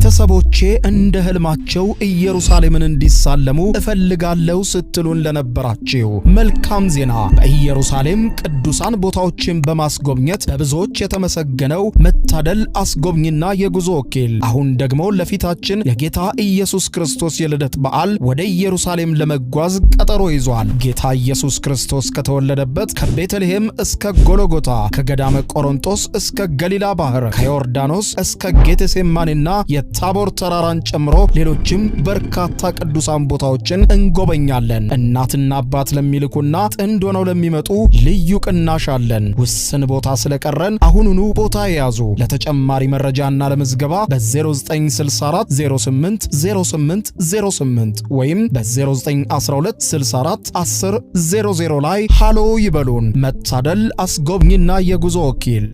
ቤተሰቦቼ እንደ ህልማቸው ኢየሩሳሌምን እንዲሳለሙ እፈልጋለሁ ስትሉን ለነበራችሁ መልካም ዜና በኢየሩሳሌም ቅዱሳን ቦታዎችን በማስጎብኘት በብዙዎች የተመሰገነው መታደል አስጎብኝና የጉዞ ወኪል አሁን ደግሞ ለፊታችን የጌታ ኢየሱስ ክርስቶስ የልደት በዓል ወደ ኢየሩሳሌም ለመጓዝ ቀጠሮ ይዟል። ጌታ ኢየሱስ ክርስቶስ ከተወለደበት ከቤተልሔም እስከ ጎልጎታ ከገዳመ ቆሮንጦስ እስከ ገሊላ ባህር ከዮርዳኖስ እስከ ጌቴሴማኒና የታቦር ተራራን ጨምሮ ሌሎችም በርካታ ቅዱሳን ቦታዎችን እንጎበኛለን። እናትና አባት ለሚልኩና ጥንድ ሆነው ለሚመጡ ልዩ ቅናሽ አለን። ውስን ቦታ ስለቀረን አሁኑኑ ቦታ ያዙ። ለተጨማሪ መረጃና ለምዝገባ በ0964 08 08 08 ወይም በ0912 64 10 00 ላይ ሃሎ ይበሉን። መታደል አስጎብኝና የጉዞ ወኪል።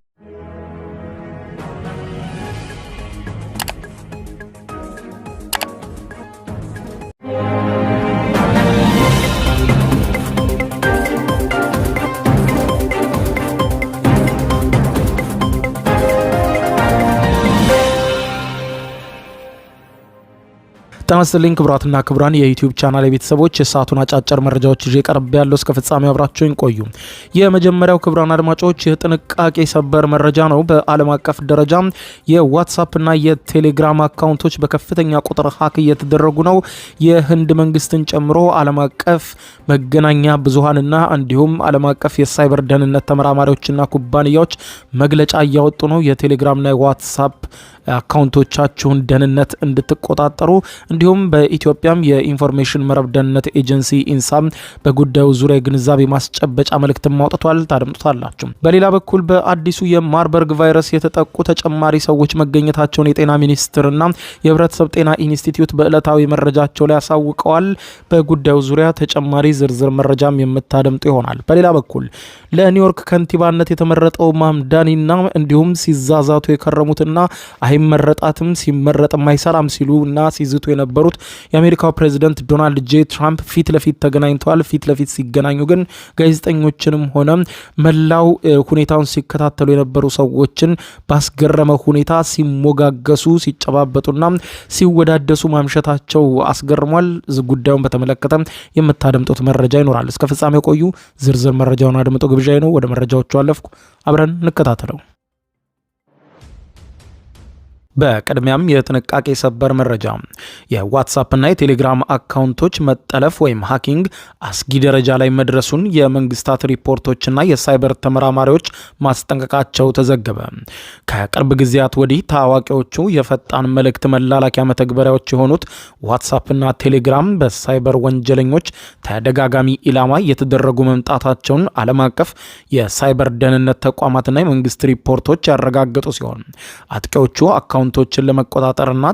ተመስልኝ ክብራትና ክብራን የዩቲዩብ ቻናል ቤተሰቦች የሰዓቱን አጫጭር መረጃዎች ይዤ ቀርብ ያለው እስከ ፍጻሜው አብራችሁኝ ቆዩ። የመጀመሪያው ክብራን አድማጮች የጥንቃቄ ሰበር መረጃ ነው። በዓለም አቀፍ ደረጃ የዋትስአፕ እና የቴሌግራም አካውንቶች በከፍተኛ ቁጥር ሀክ እየተደረጉ ነው። የህንድ መንግስትን ጨምሮ ዓለም አቀፍ መገናኛ ብዙሃንና እንዲሁም ዓለም አቀፍ የሳይበር ደህንነት ተመራማሪዎችና ኩባንያዎች መግለጫ እያወጡ ነው። የቴሌግራምና የዋትስአፕ አካውንቶቻችሁን ደህንነት እንድትቆጣጠሩ እንዲሁም በኢትዮጵያም የኢንፎርሜሽን መረብ ደህንነት ኤጀንሲ ኢንሳም በጉዳዩ ዙሪያ ግንዛቤ ማስጨበጫ መልእክት ማውጣቷል። ታደምጡታላችሁ። በሌላ በኩል በአዲሱ የማርበርግ ቫይረስ የተጠቁ ተጨማሪ ሰዎች መገኘታቸውን የጤና ሚኒስቴርና የህብረተሰብ ጤና ኢንስቲትዩት በዕለታዊ መረጃቸው ላይ ያሳውቀዋል። በጉዳዩ ዙሪያ ተጨማሪ ዝርዝር መረጃም የምታደምጡ ይሆናል። በሌላ በኩል ለኒውዮርክ ከንቲባነት የተመረጠው ማምዳኒና እንዲሁም ሲዛዛቱ የከረሙትና አይመረጣትም ሲመረጥም አይሰራም ሲሉና ሲዝቱ የነበሩት የአሜሪካው ፕሬዝዳንት ዶናልድ ጄ ትራምፕ ፊት ለፊት ተገናኝተዋል። ፊት ለፊት ሲገናኙ ግን ጋዜጠኞችንም ሆነ መላው ሁኔታውን ሲከታተሉ የነበሩ ሰዎችን ባስገረመ ሁኔታ ሲሞጋገሱ ሲጨባበጡና ሲወዳደሱ ማምሸታቸው አስገርሟል። ጉዳዩን በተመለከተ የምታደምጡት መረጃ ይኖራል። እስከ ፍጻሜው ቆዩ። ዝርዝር መረጃውን አድምጡ ግብዣዬ ነው። ወደ መረጃዎቹ አለፍኩ። አብረን እንከታተለው። በቅድሚያም የጥንቃቄ ሰበር መረጃ የዋትስአፕ እና የቴሌግራም አካውንቶች መጠለፍ ወይም ሃኪንግ አስጊ ደረጃ ላይ መድረሱን የመንግስታት ሪፖርቶችና የሳይበር ተመራማሪዎች ማስጠንቀቃቸው ተዘገበ። ከቅርብ ጊዜያት ወዲህ ታዋቂዎቹ የፈጣን መልእክት መላላኪያ መተግበሪያዎች የሆኑት ዋትስአፕ እና ቴሌግራም በሳይበር ወንጀለኞች ተደጋጋሚ ኢላማ እየተደረጉ መምጣታቸውን ዓለም አቀፍ የሳይበር ደህንነት ተቋማትና የመንግስት ሪፖርቶች ያረጋገጡ ሲሆን አጥቂዎቹ አካውንቶችን ለመቆጣጠርና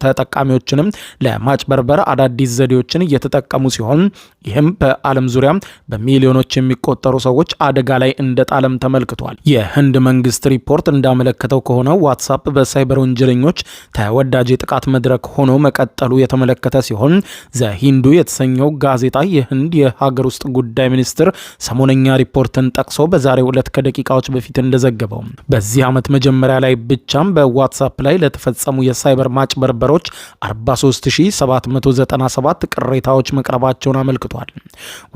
ተጠቃሚዎችንም ለማጭበርበር አዳዲስ ዘዴዎችን እየተጠቀሙ ሲሆን ይህም በዓለም ዙሪያ በሚሊዮኖች የሚቆጠሩ ሰዎች አደጋ ላይ እንደጣለም ተመልክቷል። የህንድ መንግስት ሪፖርት እንዳመለከተው ከሆነ ዋትስአፕ በሳይበር ወንጀለኞች ተወዳጅ የጥቃት መድረክ ሆኖ መቀጠሉ የተመለከተ ሲሆን ዘሂንዱ የተሰኘው ጋዜጣ የህንድ የሀገር ውስጥ ጉዳይ ሚኒስትር ሰሞነኛ ሪፖርትን ጠቅሶ በዛሬው ዕለት ከደቂቃዎች በፊት እንደዘገበው በዚህ ዓመት መጀመሪያ ላይ ብቻም በዋትስአፕ ላይ ለተፈጸሙ የሳይበር ማጭበርበሮች 43797 ቅሬታዎች መቅረባቸውን አመልክቷል።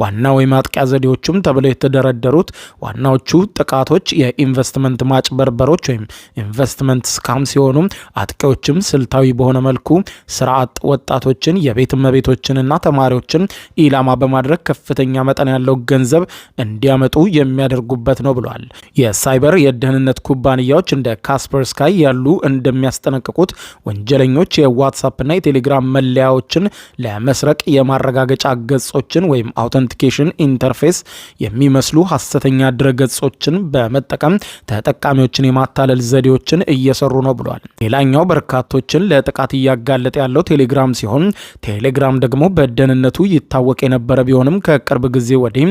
ዋናው የማጥቂያ ዘዴዎችም ተብለው የተደረደሩት ዋናዎቹ ጥቃቶች የኢንቨስትመንት ማጭበርበሮች ወይም ኢንቨስትመንት ስካም ሲሆኑ አጥቂዎችም ስልታዊ በሆነ መልኩ ስራ አጥ ወጣቶችን፣ የቤት እመቤቶችንና ተማሪዎችን ኢላማ በማድረግ ከፍተኛ መጠን ያለው ገንዘብ እንዲያመጡ የሚያደርጉበት ነው ብሏል። የሳይበር የደህንነት ኩባንያዎች እንደ ካስፐርስካይ ያሉ እንደሚያስጠነቅቁት ወንጀለኞች የዋትስአፕ እና የቴሌግራም መለያዎችን ለመስረቅ የማረጋገጫ ገጾችን ወይም አውተንቲኬሽን ኢንተርፌስ የሚመስሉ ሐሰተኛ ድረገጾችን በመጠቀም ተጠቃሚዎችን የማታለል ዘዴዎችን እየሰሩ ነው ብሏል። ሌላኛው በርካቶችን ለጥቃት እያጋለጠ ያለው ቴሌግራም ሲሆን ቴሌግራም ደግሞ በደህንነቱ ይታወቅ የነበረ ቢሆንም ከቅርብ ጊዜ ወዲህ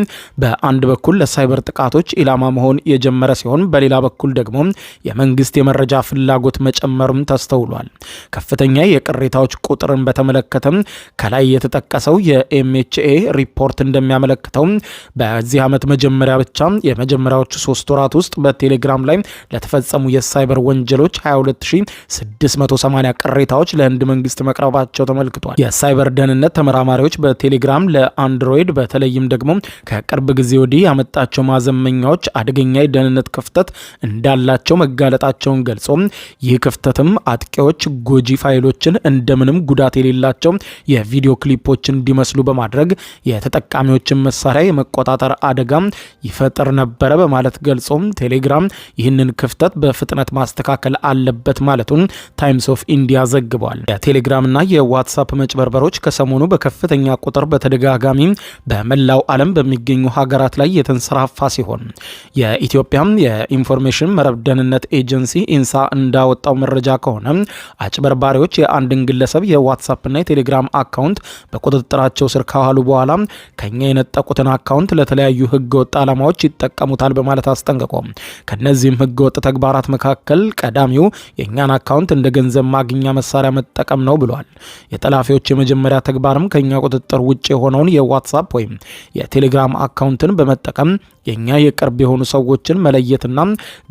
በአንድ በኩል ለሳይበር ጥቃቶች ኢላማ መሆን የጀመረ ሲሆን በሌላ በኩል ደግሞ የመንግስት የመረጃ ፍላጎት መጨመር መጨመርም ተስተውሏል። ከፍተኛ የቅሬታዎች ቁጥርን በተመለከተም ከላይ የተጠቀሰው የኤምኤችኤ ሪፖርት እንደሚያመለክተው በዚህ ዓመት መጀመሪያ ብቻ የመጀመሪያዎቹ 3 ወራት ውስጥ በቴሌግራም ላይ ለተፈጸሙ የሳይበር ወንጀሎች 22680 ቅሬታዎች ለህንድ መንግስት መቅረባቸው ተመልክቷል። የሳይበር ደህንነት ተመራማሪዎች በቴሌግራም ለአንድሮይድ በተለይም ደግሞ ከቅርብ ጊዜ ወዲህ ያመጣቸው ማዘመኛዎች አደገኛ የደህንነት ክፍተት እንዳላቸው መጋለጣቸውን ገልጾ ይህ ክፍተትም አጥቂዎች ጎጂ ፋይሎችን እንደምንም ጉዳት የሌላቸው የቪዲዮ ክሊፖችን እንዲመስሉ በማድረግ የተጠቃሚዎችን መሳሪያ የመቆጣጠር አደጋ ይፈጥር ነበረ በማለት ገልጾ ቴሌግራም ይህንን ክፍተት በፍጥነት ማስተካከል አለበት ማለቱን ታይምስ ኦፍ ኢንዲያ ዘግቧል። የቴሌግራምና የዋትሳፕ መጭበርበሮች ከሰሞኑ በከፍተኛ ቁጥር በተደጋጋሚ በመላው ዓለም በሚገኙ ሀገራት ላይ የተንሰራፋ ሲሆን የኢትዮጵያ የኢንፎርሜሽን መረብ ደህንነት ኤጀንሲ ኢንሳ እንዳወጣው መረጃ ከሆነ አጭበርባሪዎች የአንድን ግለሰብ የዋትሳፕና የቴሌግራም አካውንት በቁጥጥራቸው ስር ካዋሉ በኋላ ከኛ የነጠቁትን አካውንት ለተለያዩ ህገወጥ ዓላማዎች ይጠቀሙታል በማለት አስጠንቅቋል። ከነዚህም ህገወጥ ተግባራት መካከል ቀዳሚው የእኛን አካውንት እንደ ገንዘብ ማግኛ መሳሪያ መጠቀም ነው ብሏል። የጠላፊዎች የመጀመሪያ ተግባርም ከኛ ቁጥጥር ውጭ የሆነውን የዋትሳፕ ወይም የቴሌግራም አካውንትን በመጠቀም የኛ የቅርብ የሆኑ ሰዎችን መለየትና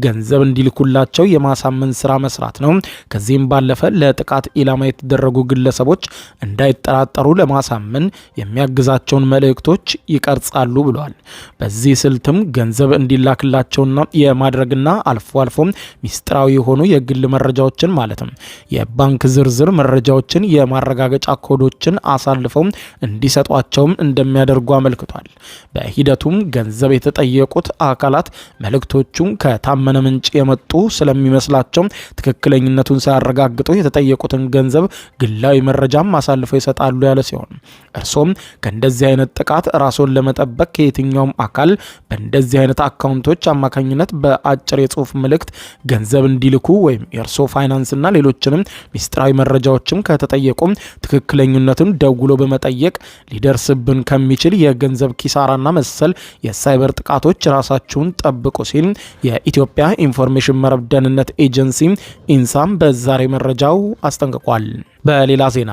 ገንዘብ እንዲልኩላቸው የማሳመን ስራ መስራት ነው። ከዚህም ባለፈ ለጥቃት ኢላማ የተደረጉ ግለሰቦች እንዳይጠራጠሩ ለማሳመን የሚያግዛቸውን መልእክቶች ይቀርጻሉ ብሏል። በዚህ ስልትም ገንዘብ እንዲላክላቸውና የማድረግና አልፎ አልፎ ሚስጥራዊ የሆኑ የግል መረጃዎችን ማለትም የባንክ ዝርዝር መረጃዎችን፣ የማረጋገጫ ኮዶችን አሳልፈው እንዲሰጧቸውም እንደሚያደርጉ አመልክቷል። በሂደቱም ገንዘብ የጠየቁት አካላት መልእክቶቹን ከታመነ ምንጭ የመጡ ስለሚመስላቸው ትክክለኝነቱን ሳያረጋግጡ የተጠየቁትን ገንዘብ ግላዊ መረጃም አሳልፈው ይሰጣሉ ያለ ሲሆን እርሶም ከእንደዚህ አይነት ጥቃት ራስዎን ለመጠበቅ ከየትኛውም አካል በእንደዚህ አይነት አካውንቶች አማካኝነት በአጭር የጽሁፍ መልእክት ገንዘብ እንዲልኩ ወይም የእርሶ ፋይናንስና ሌሎችንም ሚስጥራዊ መረጃዎችም ከተጠየቁም ትክክለኝነቱን ደውሎ በመጠየቅ ሊደርስብን ከሚችል የገንዘብ ኪሳራና መሰል የሳይበር ጥቃቶች ራሳችሁን ጠብቁ ሲል የኢትዮጵያ ኢንፎርሜሽን መረብ ደህንነት ኤጀንሲ ኢንሳም በዛሬ መረጃው አስጠንቅቋል። በሌላ ዜና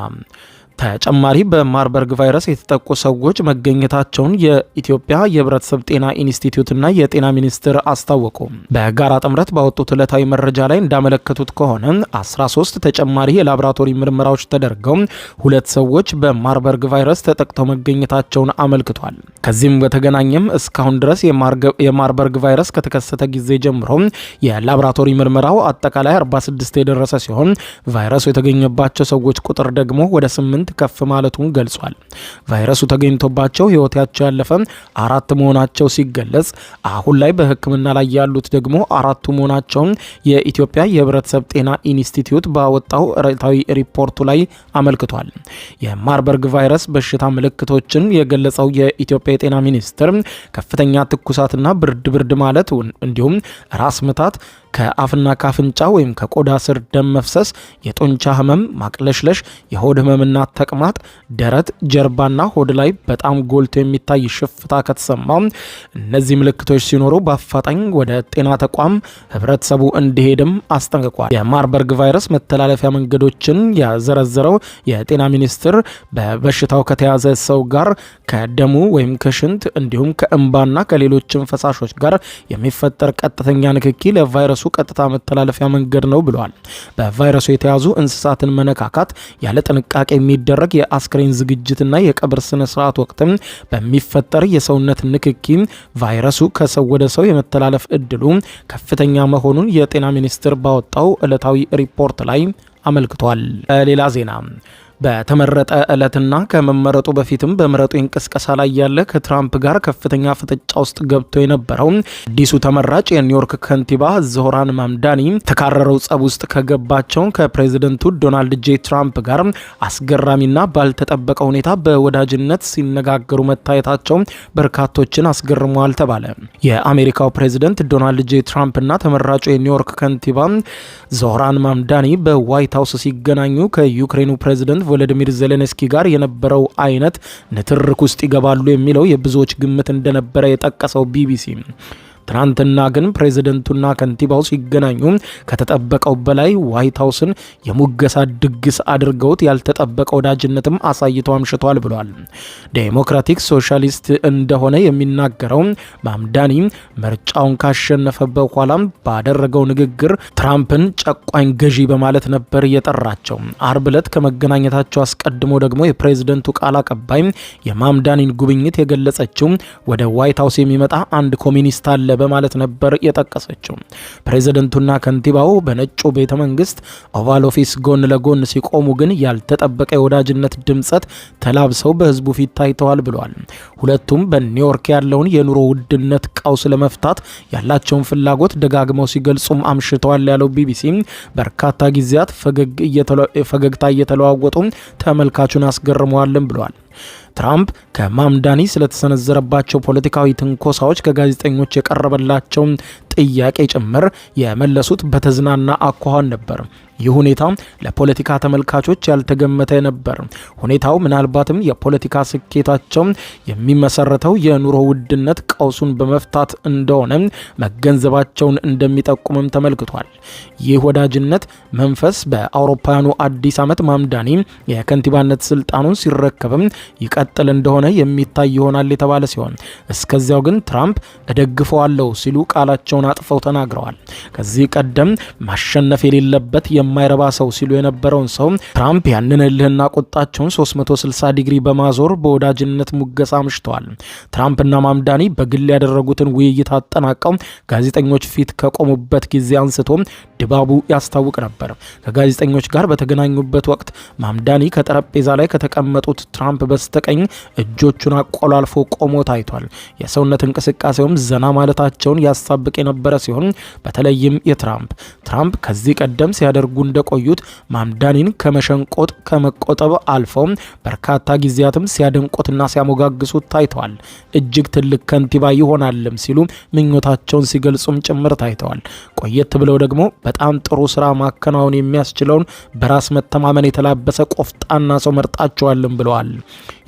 ተጨማሪ በማርበርግ ቫይረስ የተጠቁ ሰዎች መገኘታቸውን የኢትዮጵያ የህብረተሰብ ጤና ኢንስቲትዩትና የጤና ሚኒስቴር አስታወቁ። በጋራ ጥምረት ባወጡት ዕለታዊ መረጃ ላይ እንዳመለከቱት ከሆነ 13 ተጨማሪ የላቦራቶሪ ምርመራዎች ተደርገው 2 ሰዎች በማርበርግ ቫይረስ ተጠቅተው መገኘታቸውን አመልክቷል። ከዚህም በተገናኘም እስካሁን ድረስ የማርበርግ ቫይረስ ከተከሰተ ጊዜ ጀምሮ የላቦራቶሪ ምርመራው አጠቃላይ 46 የደረሰ ሲሆን ቫይረሱ የተገኘባቸው ሰዎች ቁጥር ደግሞ ወደ 8 ከፍ ማለቱን ገልጿል። ቫይረሱ ተገኝቶባቸው ህይወታቸው ያለፈ 4 መሆናቸው ሲገለጽ አሁን ላይ በሕክምና ላይ ያሉት ደግሞ 4 መሆናቸውን የኢትዮጵያ የህብረተሰብ ጤና ኢንስቲትዩት ባወጣው ዕለታዊ ሪፖርቱ ላይ አመልክቷል። የማርበርግ ቫይረስ በሽታ ምልክቶችን የገለጸው የኢትዮጵያ የጤና ሚኒስቴር ከፍተኛ ትኩሳትና ብርድ ማለት እንዲሁም ራስ ምታት፣ ከአፍና ካፍንጫ ወይም ከቆዳ ስር ደም መፍሰስ፣ የጡንቻ ህመም፣ ማቅለሽለሽ፣ የሆድ ህመምና ተቅማጥ፣ ደረት፣ ጀርባና ሆድ ላይ በጣም ጎልቶ የሚታይ ሽፍታ ከተሰማ እነዚህ ምልክቶች ሲኖሩ በአፋጣኝ ወደ ጤና ተቋም ህብረተሰቡ እንዲሄድም አስጠንቅቋል። የማርበርግ ቫይረስ መተላለፊያ መንገዶችን ያዘረዘረው የጤና ሚኒስቴር በበሽታው ከተያዘ ሰው ጋር ከደሙ ወይም ከሽንት እንዲሁም ከእንባና ከሌሎችም ፈሳሾች ጋር የሚፈጠር ቀጥተኛ ንክኪ ለቫይረሱ ቀጥታ መተላለፊያ መንገድ ነው ብሏል። በቫይረሱ የተያዙ እንስሳትን መነካካት፣ ያለ ጥንቃቄ የሚደረግ የአስክሬን ዝግጅትና የቀብር ስነ ስርዓት ወቅትም በሚፈጠር የሰውነት ንክኪ ቫይረሱ ከሰው ወደ ሰው የመተላለፍ እድሉ ከፍተኛ መሆኑን የጤና ሚኒስቴር ባወጣው ዕለታዊ ሪፖርት ላይ አመልክቷል። ሌላ ዜና በተመረጠ ዕለትና ከመመረጡ በፊትም በምረጡ እንቅስቃሴ ላይ ያለ ከትራምፕ ጋር ከፍተኛ ፍጥጫ ውስጥ ገብቶ የነበረው አዲሱ ተመራጭ የኒውዮርክ ከንቲባ ዞህራን ማምዳኒ ተካረረው ጸብ ውስጥ ከገባቸው ከፕሬዝደንቱ ዶናልድ ጄ ትራምፕ ጋር አስገራሚና ባልተጠበቀ ሁኔታ በወዳጅነት ሲነጋገሩ መታየታቸው በርካቶችን አስገርመዋል ተባለ። የአሜሪካው ፕሬዝደንት ዶናልድ ጄ ትራምፕና ተመራጩ የኒውዮርክ ከንቲባ ዞህራን ማምዳኒ በዋይት ሃውስ ሲገናኙ ከዩክሬኑ ፕሬዝደንት ቮሎዲሚር ዜሌንስኪ ጋር የነበረው አይነት ንትርክ ውስጥ ይገባሉ የሚለው የብዙዎች ግምት እንደነበረ የጠቀሰው ቢቢሲ ትናንትና ግን ፕሬዝደንቱና ከንቲባው ሲገናኙ ከተጠበቀው በላይ ዋይት ሃውስን የሙገሳ ድግስ አድርገውት ያልተጠበቀ ወዳጅነትም አሳይተው አምሽቷል ብሏል። ዴሞክራቲክ ሶሻሊስት እንደሆነ የሚናገረው ማምዳኒ ምርጫውን ካሸነፈ በኋላ ባደረገው ንግግር ትራምፕን ጨቋኝ ገዢ በማለት ነበር የጠራቸው። አርብ ዕለት ከመገናኘታቸው አስቀድሞ ደግሞ የፕሬዝደንቱ ቃል አቀባይ የማምዳኒን ጉብኝት የገለጸችው ወደ ዋይት ሃውስ የሚመጣ አንድ ኮሚኒስት አለ በማለት ነበር የጠቀሰችው። ፕሬዝደንቱና ከንቲባው በነጩ ቤተ መንግስት ኦቫል ኦፊስ ጎን ለጎን ሲቆሙ ግን ያልተጠበቀ የወዳጅነት ድምጸት ተላብሰው በህዝቡ ፊት ታይተዋል ብሏል። ሁለቱም በኒውዮርክ ያለውን የኑሮ ውድነት ቀውስ ለመፍታት ያላቸውን ፍላጎት ደጋግመው ሲገልጹም አምሽተዋል ያለው ቢቢሲ በርካታ ጊዜያት ፈገግታ እየተለዋወጡ ተመልካቹን አስገርመዋልም ብሏል። ትራምፕ ከማምዳኒ ስለተሰነዘረባቸው ፖለቲካዊ ትንኮሳዎች ከጋዜጠኞች የቀረበላቸውን ጥያቄ ጭምር የመለሱት በተዝናና አኳኋን ነበር። ይህ ሁኔታ ለፖለቲካ ተመልካቾች ያልተገመተ ነበር። ሁኔታው ምናልባትም የፖለቲካ ስኬታቸው የሚመሰረተው የኑሮ ውድነት ቀውሱን በመፍታት እንደሆነ መገንዘባቸውን እንደሚጠቁምም ተመልክቷል። ይህ ወዳጅነት መንፈስ በአውሮፓውያኑ አዲስ ዓመት ማምዳኒ የከንቲባነት ስልጣኑን ሲረከብም ይቀጥል እንደሆነ የሚታይ ይሆናል የተባለ ሲሆን እስከዚያው ግን ትራምፕ እደግፈዋለሁ ሲሉ ቃላቸውን አጥፈው ተናግረዋል። ከዚህ ቀደም ማሸነፍ የሌለበት የማይረባ ሰው ሲሉ የነበረውን ሰው ትራምፕ ያንን እልህና ቁጣቸውን 360 ዲግሪ በማዞር በወዳጅነት ሙገሳ አምሽተዋል። ትራምፕና ማምዳኒ በግል ያደረጉትን ውይይት አጠናቀው ጋዜጠኞች ፊት ከቆሙበት ጊዜ አንስቶ ድባቡ ያስታውቅ ነበር። ከጋዜጠኞች ጋር በተገናኙበት ወቅት ማምዳኒ ከጠረጴዛ ላይ ከተቀመጡት ትራምፕ በስተቀኝ እጆቹን አቆላልፎ ቆሞ ታይቷል። የሰውነት እንቅስቃሴውም ዘና ማለታቸውን ያሳብቅ የነበረ ሲሆን በተለይም ትራምፕ ከዚህ ቀደም ሲያደርጉ እንደቆዩት ማምዳኒን ከመሸንቆጥ ከመቆጠብ አልፈው በርካታ ጊዜያትም ሲያደንቁትና ሲያሞጋግሱት ታይተዋል። እጅግ ትልቅ ከንቲባ ይሆናልም ሲሉ ምኞታቸውን ሲገልጹም ጭምር ታይተዋል። ቆየት ብለው ደግሞ በጣም ጥሩ ስራ ማከናወን የሚያስችለውን በራስ መተማመን የተላበሰ ቆፍጣና ሰው መርጣቸዋልም ብለዋል።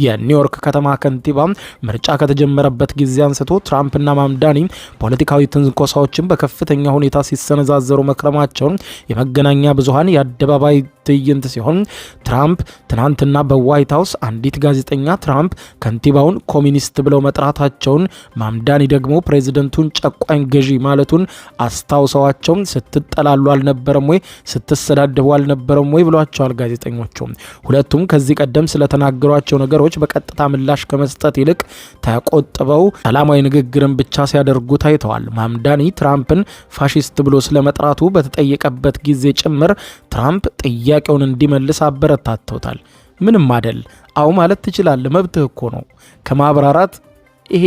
የኒውዮርክ ከተማ ከንቲባ ምርጫ ከተጀመረበት ጊዜ አንስቶ ትራምፕና ማምዳኒ ፖለቲካዊ ትንኮሳዎችን በከፍተኛ ሁኔታ ሲሰነዛዘሩ መክረማቸውን የመገናኛ ብዙሃን የአደባባይ ትዕይንት ሲሆን ትራምፕ ትናንትና በዋይት ሃውስ አንዲት ጋዜጠኛ ትራምፕ ከንቲባውን ኮሚኒስት ብለው መጥራታቸውን ማምዳኒ ደግሞ ፕሬዝደንቱን ጨቋኝ ገዢ ማለቱን አስታውሰዋቸው ስትጠላሉ አልነበረም ወይ ስትሰዳደቡ አልነበረም ወይ ብሏቸዋል ጋዜጠኞቹ። ሁለቱም ከዚህ ቀደም ስለተናገሯቸው ነገሮች በቀጥታ ምላሽ ከመስጠት ይልቅ ተቆጥበው ሰላማዊ ንግግርን ብቻ ሲያደርጉ ታይተዋል። ማምዳኒ ትራምፕን ፋሺስት ብሎ ስለመጥራቱ በተጠየቀበት ጊዜ ጭምር ትራምፕ ጥያቄውን እንዲመልስ አበረታተውታል። ምንም አይደል፣ አዎ ማለት ትችላለህ፣ መብትህ እኮ ነው። ከማብራራት ይሄ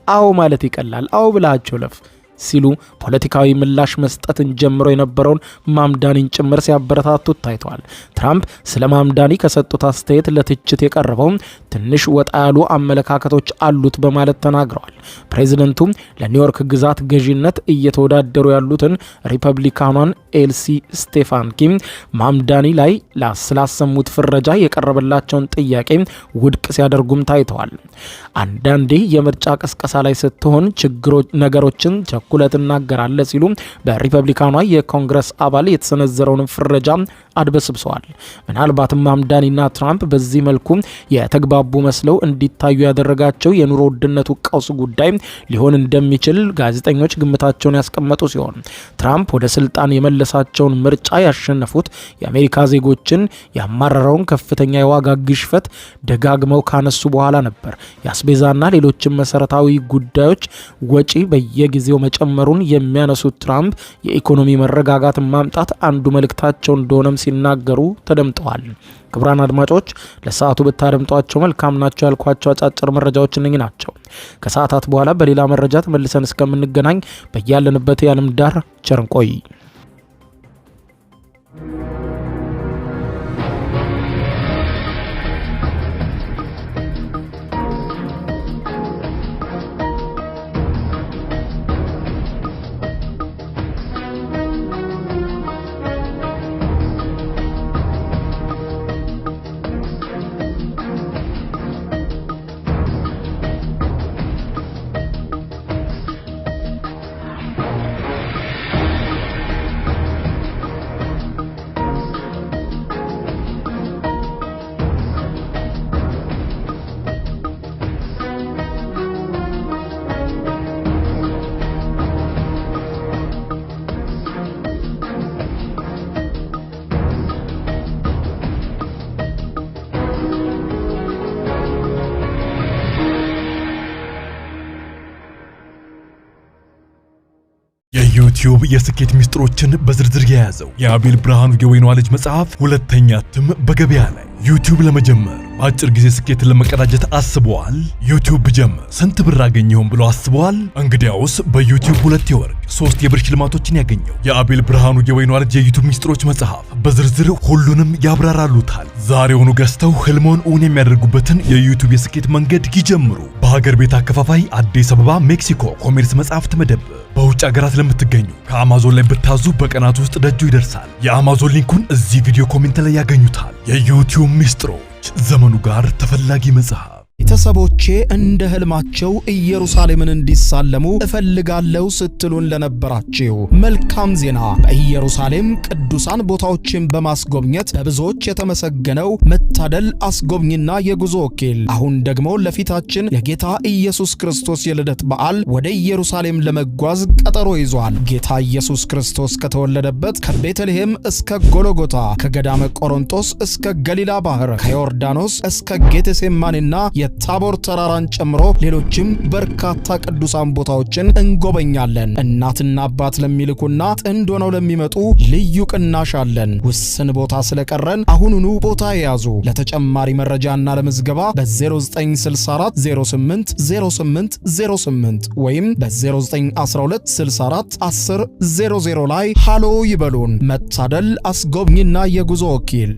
አዎ ማለት ይቀላል፣ አዎ ብላቸው ለፍ ሲሉ ፖለቲካዊ ምላሽ መስጠትን ጀምሮ የነበረውን ማምዳኒን ጭምር ሲያበረታቱት ታይተዋል። ትራምፕ ስለ ማምዳኒ ከሰጡት አስተያየት ለትችት የቀረበው ትንሽ ወጣ ያሉ አመለካከቶች አሉት በማለት ተናግረዋል። ፕሬዚደንቱ ለኒውዮርክ ግዛት ገዢነት እየተወዳደሩ ያሉትን ሪፐብሊካኗን ኤልሲ ስቴፋንኪ ማምዳኒ ላይ ስላሰሙት ፍረጃ የቀረበላቸውን ጥያቄ ውድቅ ሲያደርጉም ታይተዋል። አንዳንዴ የምርጫ ቅስቀሳ ላይ ስትሆን ነገሮችን ቸኩለት እናገራለ ሲሉ በሪፐብሊካኗ የኮንግረስ አባል የተሰነዘረውን ፍረጃ አድበስብሰዋል። ምናልባትም ማምዳኒና ትራምፕ በዚህ መልኩ የተግባቡ መስለው እንዲታዩ ያደረጋቸው የኑሮ ውድነቱ ቀውስ ጉዳይ ሊሆን እንደሚችል ጋዜጠኞች ግምታቸውን ያስቀመጡ ሲሆን ትራምፕ ወደ ስልጣን የመለሳቸውን ምርጫ ያሸነፉት የአሜሪካ ዜጎችን ያማረረውን ከፍተኛ የዋጋ ግሽፈት ደጋግመው ካነሱ በኋላ ነበር። የአስቤዛና ሌሎችም መሰረታዊ ጉዳዮች ወጪ በየጊዜው መጨመሩን የሚያነሱት ትራምፕ የኢኮኖሚ መረጋጋትን ማምጣት አንዱ መልእክታቸው እንደሆነም ሲናገሩ ተደምጠዋል። ክቡራን አድማጮች ለሰዓቱ ብታደምጧቸው መልካም ናቸው ያልኳቸው አጫጭር መረጃዎች እነኚህ ናቸው። ከሰዓታት በኋላ በሌላ መረጃ ተመልሰን እስከምንገናኝ በያለንበት የዓለም ዳር ቸር እንቆይ። የዩቲዩብ የስኬት ሚስጥሮችን በዝርዝር የያዘው የአቤል ብርሃኑ የወይኗ ልጅ መጽሐፍ ሁለተኛ እትም በገበያ ላይ። ዩቲዩብ ለመጀመር በአጭር ጊዜ ስኬትን ለመቀዳጀት አስበዋል? ዩቲዩብ ብጀምር ስንት ብር አገኘሁም ብሎ አስበዋል? እንግዲያውስ በዩቲዩብ 2 የወርቅ 3 የብር ሽልማቶችን ያገኘው የአቤል ብርሃኑ የወይኗ ልጅ የዩቲዩብ ሚስጥሮች መጽሐፍ በዝርዝር ሁሉንም ያብራራሉታል። ዛሬውኑ ገዝተው ህልሞን እውን የሚያደርጉበትን የዩቲዩብ የስኬት መንገድ ይጀምሩ። በሀገር ቤት አከፋፋይ አዲስ አበባ ሜክሲኮ ኮሜርስ መጽሐፍት መደብር። በውጭ ሀገራት ለምትገኙ ከአማዞን ላይ ብታዙ በቀናት ውስጥ ደጁ ይደርሳል። የአማዞን ሊንኩን እዚህ ቪዲዮ ኮሜንት ላይ ያገኙታል። የዩቲዩብ ሚስጥሮች፣ ዘመኑ ጋር ተፈላጊ መጽሐፍ። ቤተሰቦቼ እንደ ህልማቸው ኢየሩሳሌምን እንዲሳለሙ እፈልጋለሁ ስትሉን ለነበራችሁ መልካም ዜና። በኢየሩሳሌም ቅዱሳን ቦታዎችን በማስጎብኘት በብዙዎች የተመሰገነው መታደል አስጎብኝና የጉዞ ወኪል አሁን ደግሞ ለፊታችን የጌታ ኢየሱስ ክርስቶስ የልደት በዓል ወደ ኢየሩሳሌም ለመጓዝ ቀጠሮ ይዟል። ጌታ ኢየሱስ ክርስቶስ ከተወለደበት ከቤተልሔም እስከ ጎልጎታ፣ ከገዳመ ቆሮንቶስ እስከ ገሊላ ባህር፣ ከዮርዳኖስ እስከ ጌቴሴማኒና ታቦር ተራራን ጨምሮ ሌሎችም በርካታ ቅዱሳን ቦታዎችን እንጎበኛለን። እናትና አባት ለሚልኩና ጥንድ ሆነው ለሚመጡ ልዩ ቅናሽ አለን። ውስን ቦታ ስለቀረን አሁኑኑ ቦታ ያዙ። ለተጨማሪ መረጃና ለምዝገባ በ0964 08 08 08 ወይም በ0912 64 10 00 ላይ ሃሎ ይበሉን። መታደል አስጎብኝና የጉዞ ወኪል